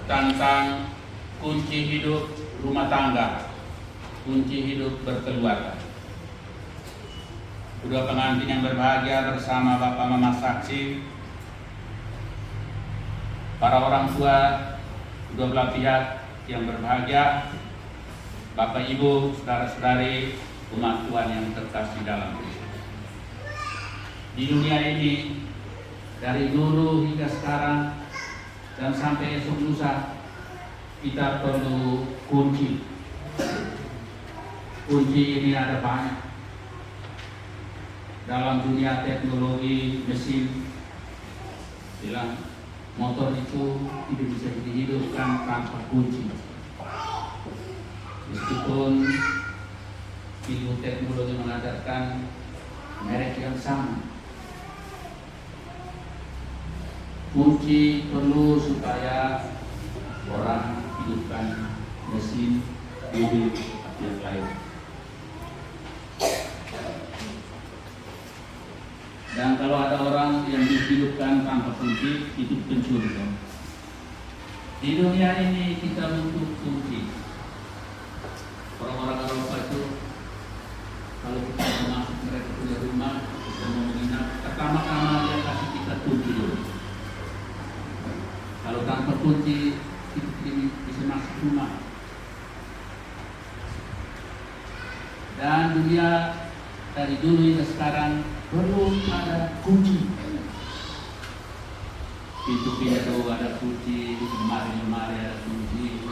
tentang kunci hidup rumah tangga, kunci hidup berkeluarga. Kedua pengantin yang berbahagia bersama Bapak Mama Saksi, para orang tua kedua belah pihak yang berbahagia, Bapak Ibu, saudara-saudari, umat Tuhan yang terkasih dalam Kristus. Di dunia ini, dari dulu hingga sekarang dan sampai esok lusa, kita perlu kunci. Kunci ini ada banyak. Dalam dunia teknologi mesin, bilang motor itu tidak bisa dihidupkan tanpa kunci. Meskipun ilmu teknologi mengajarkan merek yang sama, kunci perlu supaya orang hidupkan mesin, mobil, yang lain. Dan kalau ada orang yang dihidupkan tanpa kunci, itu pencuri. Di dunia ini kita butuh kunci. Orang-orang Eropa itu, kalau kita mau masuk mereka punya rumah, kita mau menginap, pertama-tama dia kasih kita kunci dulu. Kalau tanpa kunci, kita tidak bisa masuk rumah. Dan dunia dari dulu hingga sekarang perlu ada kunci. Pintu-pintu ada kunci, lemari-lemari ada kunci,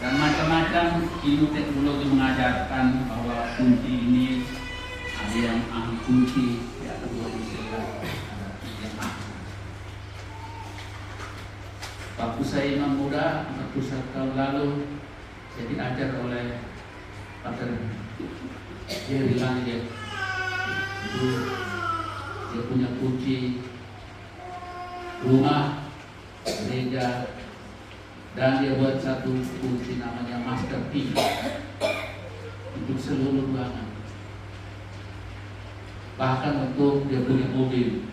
dan macam-macam ilmu teknologi mengajarkan bahwa kunci ini ada yang ahli kunci, ada dua istilah, ada yang ahli. Waktu saya imam muda, 41 tahun lalu, saya diajar oleh Pastor Jerry Lange. Dia punya kunci rumah, gereja, dan dia buat satu kunci namanya Master Key untuk seluruh ruangan, bahkan untuk dia punya mobil,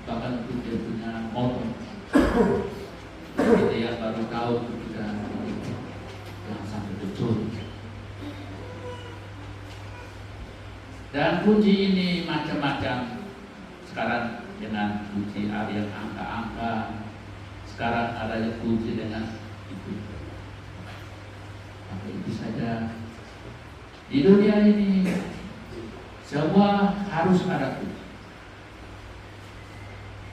bahkan untuk dia punya motor. Kita yang baru tahu kita yang sampai betul. Dan kunci ini macam-macam. Sekarang dengan kunci ada yang angka-angka, sekarang ada yang kunci dengan itu. Maka itu saja. Di dunia ini semua harus ada kunci.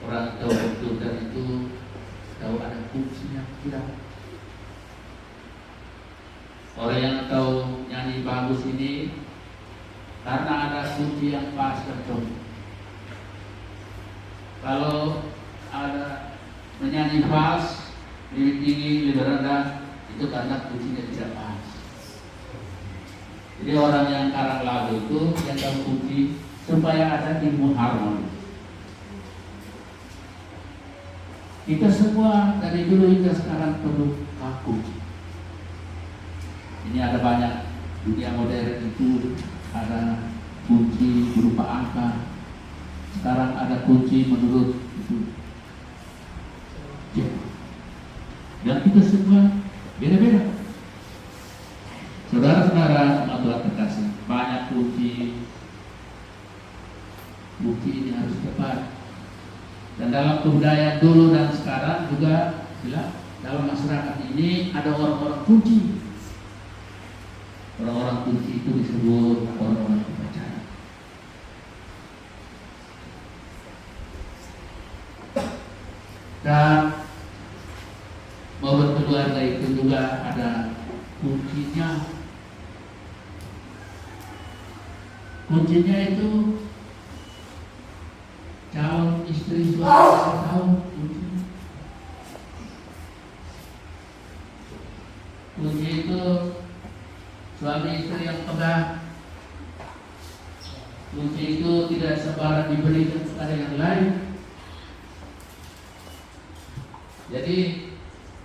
Orang tahu komputer itu tahu ada kuncinya, tidak. Orang yang tahu nyanyi bagus ini karena ada kunci yang pas cocok. Kalau ada menyanyi pas, lebih tinggi, lebih rendah, itu karena kuncinya tidak pas. Jadi orang yang karang lagu itu yang tahu kunci supaya ada ilmu harmoni. Kita semua dari dulu hingga sekarang perlu kunci. Ini ada banyak dunia modern itu. Ada kunci berupa angka. Sekarang ada kunci menurut itu. Dan kita semua beda-beda. Saudara-saudara, Tuhan terkasih, banyak kunci. Kunci ini harus tepat. Dan dalam kebudayaan dulu dan sekarang juga bilang dalam masyarakat ini ada orang-orang kunci. Orang-orang kunci itu disebut orang-orang percaya. Dan mau berkeluarga itu juga ada kuncinya. Kuncinya itu calon istri suami tahu kuncinya. Kunci itu suami istri yang pegang. Kunci itu tidak sembarang diberikan kepada yang lain. Jadi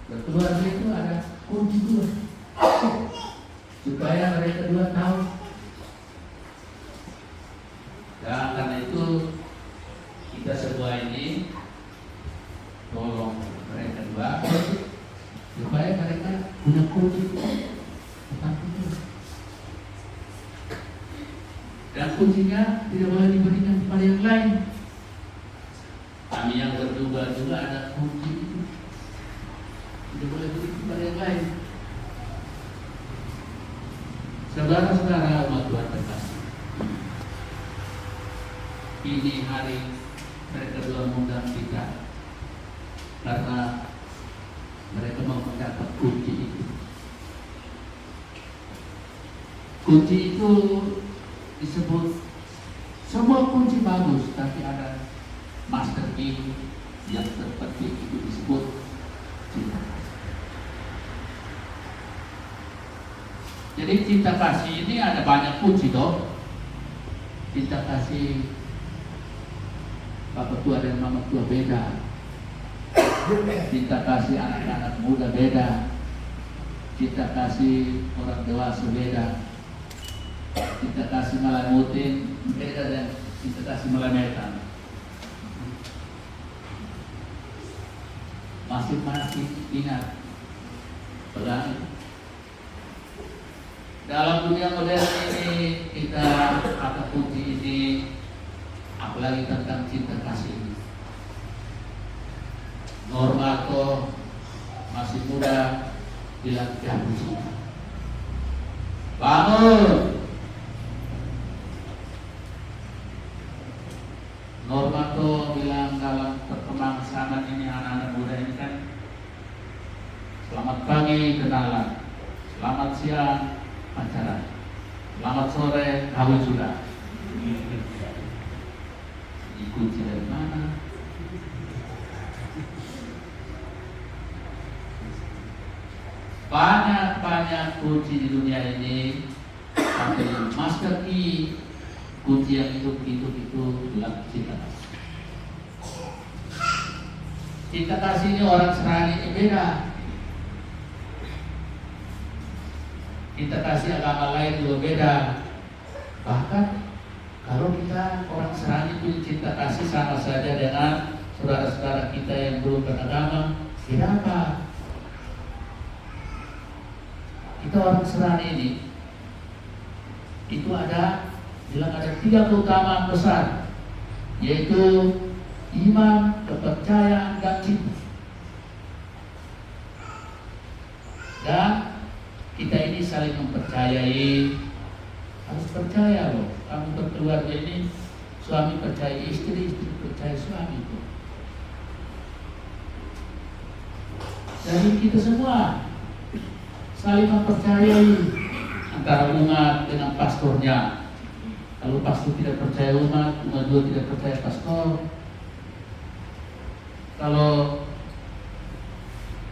berkeluarga itu ada kunci dua, supaya mereka dua tahu. Dan karena itu kita semua ini tolong mereka dua punya kunci tetap itu. Dan kuncinya tidak boleh diberikan kepada yang lain. Kami yang berdua juga ada kunci itu, tidak boleh diberikan kepada yang lain. Saudara-saudara umat Tuhan terkasih, ini hari mereka dua mengundang kita karena mereka mau mendapat kunci itu. Kunci itu disebut, semua kunci bagus, tapi ada master key yang terpenting, itu disebut cinta. Jadi cinta kasih ini ada banyak kunci toh. Cinta kasih Bapak tua dan Mama tua beda. Cinta kasih anak-anak muda beda. Cinta kasih orang dewasa beda. Cinta kasih malamutin beda dan cinta kasih malametan. Masing-masing ingat, pegang. Dalam dunia modern ini kita kata kunci ini, apalagi tentang cinta kasih ini. Normato masih muda bilang jatuh cinta. Bangun. Normato bilang dalam perkembangan zaman ini anak-anak muda ini kan, selamat pagi kenalan, selamat siang pacaran, selamat sore kawin sudah. Kunci dari mana? Banyak kunci di dunia ini, tapi master key kunci yang itu bilang cinta kasih. Cinta kasih ini orang Serani ini beda. Cinta kasih agama lain juga beda. Bahkan kalau kita orang Serani punya cinta kasih sama saja dengan saudara-saudara kita yang belum beragama, tidak apa. Kita orang Serani ini itu bilang ada 3 keutamaan besar, yaitu iman, kepercayaan, dan cinta. Dan kita ini saling mempercayai, harus percaya loh. Kamu berkeluarga ini, suami percaya istri, istri percaya suami. Jadi kita semua saling mempercayai antara umat dengan pastornya. Kalau pastor tidak percaya umat juga tidak percaya pastor. Kalau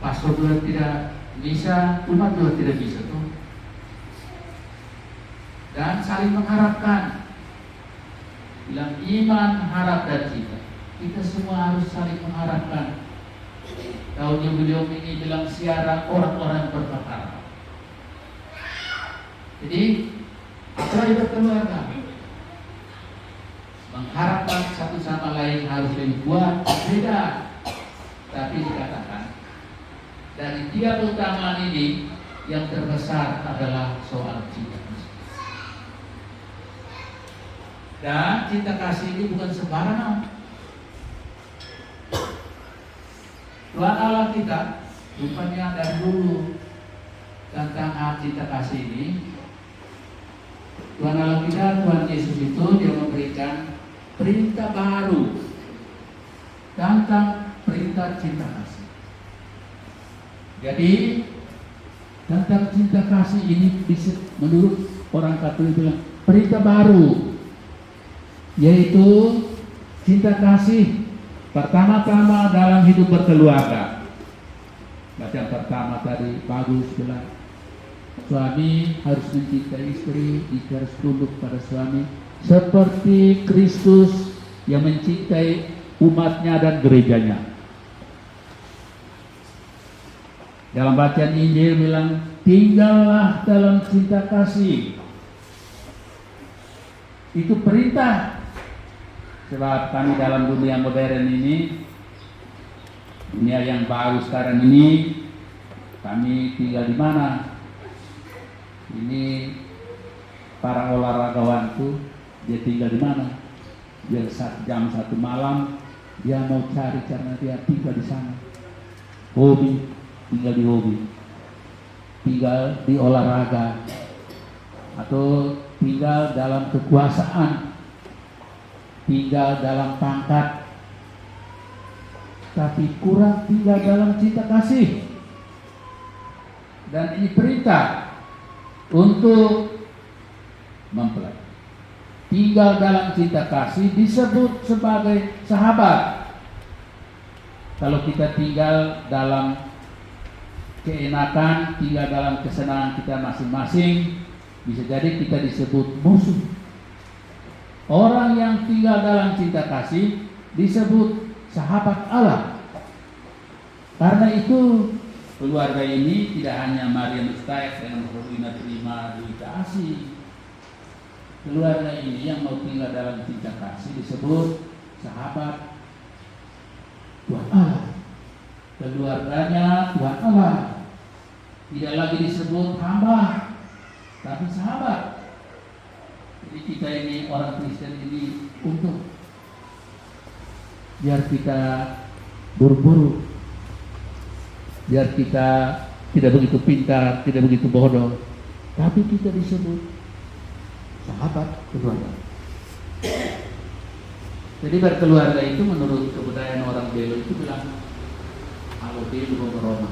pastor juga tidak bisa, umat juga tidak bisa tuh. Dan saling mengharapkan. Bilang iman, harap, dan cinta. Kita semua harus saling mengharapkan. Tahun jubileum ini bilang siaran orang-orang berperkara. Jadi apalagi berkeluarga, mengharapkan satu sama lain harus lebih kuat, beda. Tapi dikatakan dari 3 keutamaan ini yang terbesar adalah soal cinta kasih. Dan cinta kasih ini bukan sembarangan. Tuhan Allah kita rupanya dari dulu tentang hak cinta kasih ini. Tuhan Allah kita, Tuhan Yesus itu dia memberikan perintah baru tentang perintah cinta kasih. Jadi tentang cinta kasih ini bisa menurut orang Katolik bilang perintah baru, yaitu cinta kasih pertama-tama dalam hidup berkeluarga. Yang pertama tadi bagus bilang suami harus mencintai istri, dia harus tunduk pada suami seperti Kristus yang mencintai umatnya dan gerejanya. Dalam bacaan Injil bilang tinggallah dalam cinta kasih. Itu perintah. Sebab kami dalam dunia modern ini, dunia yang baru sekarang ini, kami tinggal di mana. Ini para olahragawan tuh dia tinggal di mana. Dia jam 1 malam dia mau cari karena dia tinggal di sana. Hobi, tinggal di hobi, tinggal di olahraga, atau tinggal dalam kekuasaan, tinggal dalam pangkat, tapi kurang tinggal dalam cinta kasih. Dan ini perintah untuk mempelai. Tinggal dalam cinta kasih disebut sebagai sahabat. Kalau kita tinggal dalam keenakan, tinggal dalam kesenangan kita masing-masing, bisa jadi kita disebut musuh. Orang yang tinggal dalam cinta kasih disebut sahabat Allah. Karena itu keluarga ini tidak hanya Maria Mustaik dengan Rohina terima dikasih. Keluarga ini yang mau tinggal dalam cinta kasih disebut sahabat Tuhan Allah. Keluarganya Tuhan Allah. Tidak lagi disebut hamba, tapi sahabat. Jadi kita ini orang Kristen ini untuk biar kita buru-buru, biar kita tidak begitu pintar, tidak begitu bodoh, tapi kita disebut sahabat keluarga. Jadi berkeluarga itu menurut kebudayaan orang Belo itu bilang halo Belo Roma.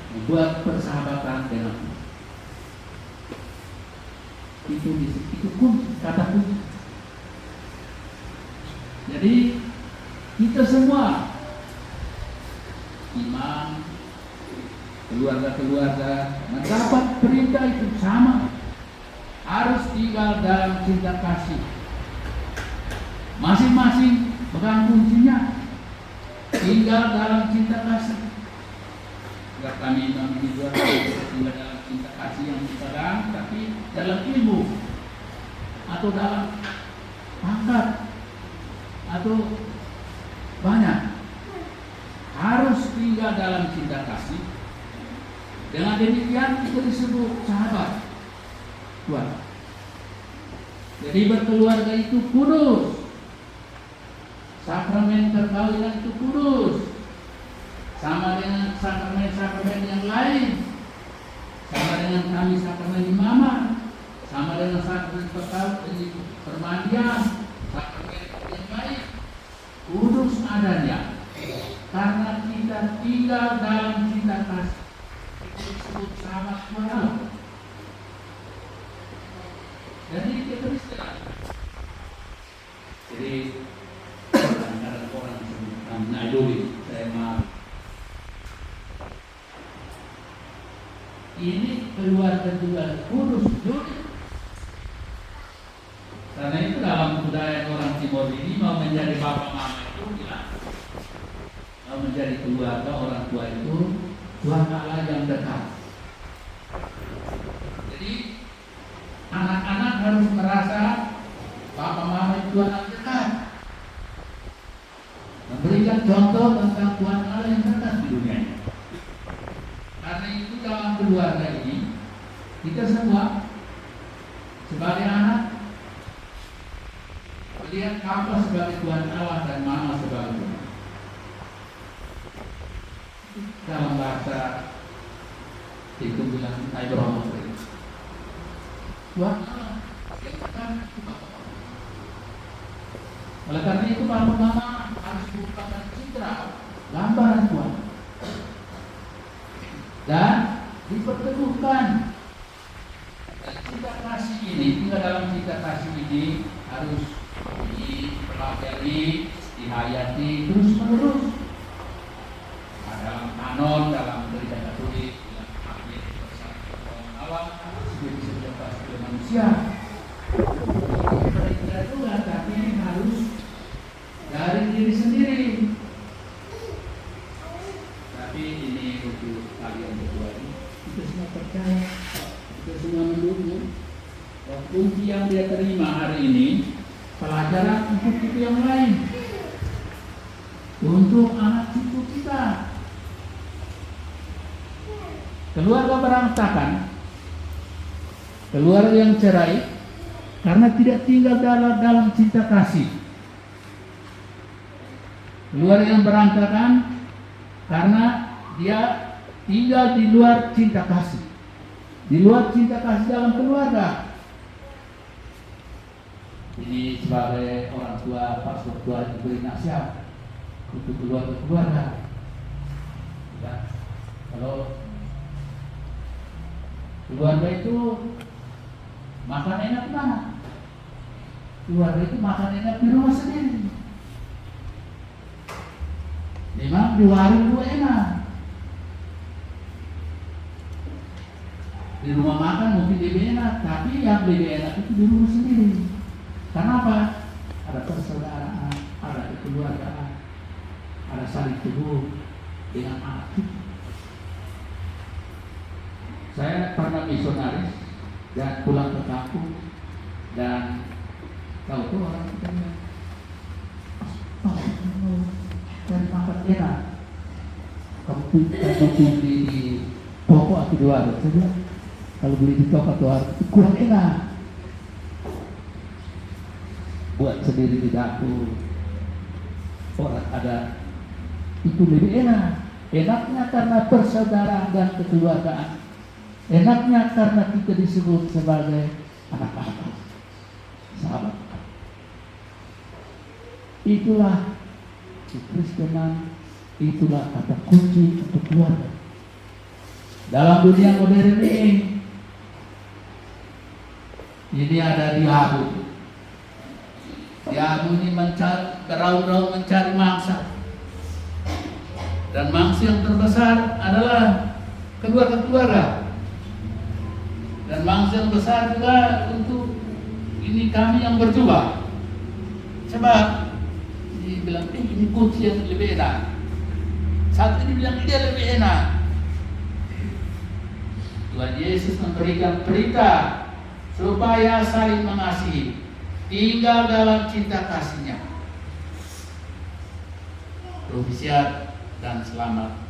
Membuat persahabatan dengan itu pun kata kunci. Jadi kita semua imam, keluarga-keluarga mendapat perintah itu sama, harus tinggal dalam cinta kasih. Masing-masing pegang kuncinya, tinggal dalam cinta kasih. Enggak kami juga tinggal dalam cinta kasih yang dipegang, tapi dalam ilmu atau dalam pangkat atau banyak, harus tinggal dalam cinta kasih. Dengan demikian itu disebut sahabat Tuhan. Jadi berkeluarga itu kudus. Sakramen perkawinan itu kudus. Sama dengan sakramen-sakramen yang lain. Sama dengan kami sakramen imaman. Sama dengan sakramen permandian. Sakramen yang lain. Kudus adanya. Karena kita tinggal dalam cinta kasih. Disebut sahabat Tuhan. Jadi kita Kristen. Jadi kadang-kadang orang sebut idoli, saya maaf. Ini keluarga juga kudus juga. Karena itu dalam budaya orang Timur ini mau menjadi bapak mama itu bilang, mau menjadi keluarga orang tua itu Tuhan Allah yang dekat. Jadi anak-anak harus merasa bapak mama itu Tuhan Allah dekat. Memberikan contoh tentang Tuhan Allah yang dekat di dunia ini. Karena itu dalam keluarga ini kita semua sebagai anak melihat papa sebagai Tuhan Allah dan mama sebagai Tuhan. Dalam bahasa itu bilang Abraham Tuhan Allah. Oleh karena itu papa mama harus merupakan citra gambaran Tuhan dan diperteguhkan. Dan cinta kasih ini, tinggal dalam cinta kasih ini harus dipelajari, dihayati terus menerus. Nah, dalam kanon, dalam gereja Katolik, dalam akhir persatuan alam, sebagai setiap sebagai manusia. Kita juga, tapi harus dari diri sendiri. Tapi ini untuk kalian berdua ini, kita semua percaya, kita semua mendukung. Kunci yang dia terima hari ini pelajaran untuk itu yang lain. untuk anak cucu kita. Keluarga berantakan, keluarga yang cerai karena tidak tinggal dalam cinta kasih. Keluarga yang berantakan karena dia tinggal di luar cinta kasih, di luar cinta kasih dalam keluarga. Ini sebagai orang tua, pastor tua diberi nasihat untuk keluarga. Ya, kalau keluarga itu makan enak mana? Keluarga itu makan enak di rumah sendiri. Memang di warung itu enak. Di rumah makan mungkin lebih enak, tapi yang lebih enak itu di rumah sendiri. Kenapa? Ada persaudaraan, ada kekeluargaan, ada saling teguh dengan anak. Saya pernah misionaris dan pulang ke kampung dan tahu tuh orang kita bilang, cari makan enak. Kamu beli di toko atau di warung saja. Kalau beli di toko atau warung itu kurang enak. Buat sendiri di dapur, orang ada itu lebih enak. Enaknya karena persaudaraan dan kekeluargaan. Enaknya karena kita disebut sebagai anak-anak, sahabat. Itulah kekristenan, itulah kata kunci untuk keluarga. Dalam dunia modern ini ada diabu. Diabu ini berau-rau mencari mangsa. Dan mangsa yang terbesar adalah keluarga-keluarga. Dan mangsa yang besar juga untuk ini kami yang berjubah. Sebab dibilang ini kunci yang lebih enak. Satu dibilang dia lebih enak. Tuhan Yesus memberikan perintah supaya saling mengasihi, tinggal dalam cinta kasih-Nya. Profisiat dan selamat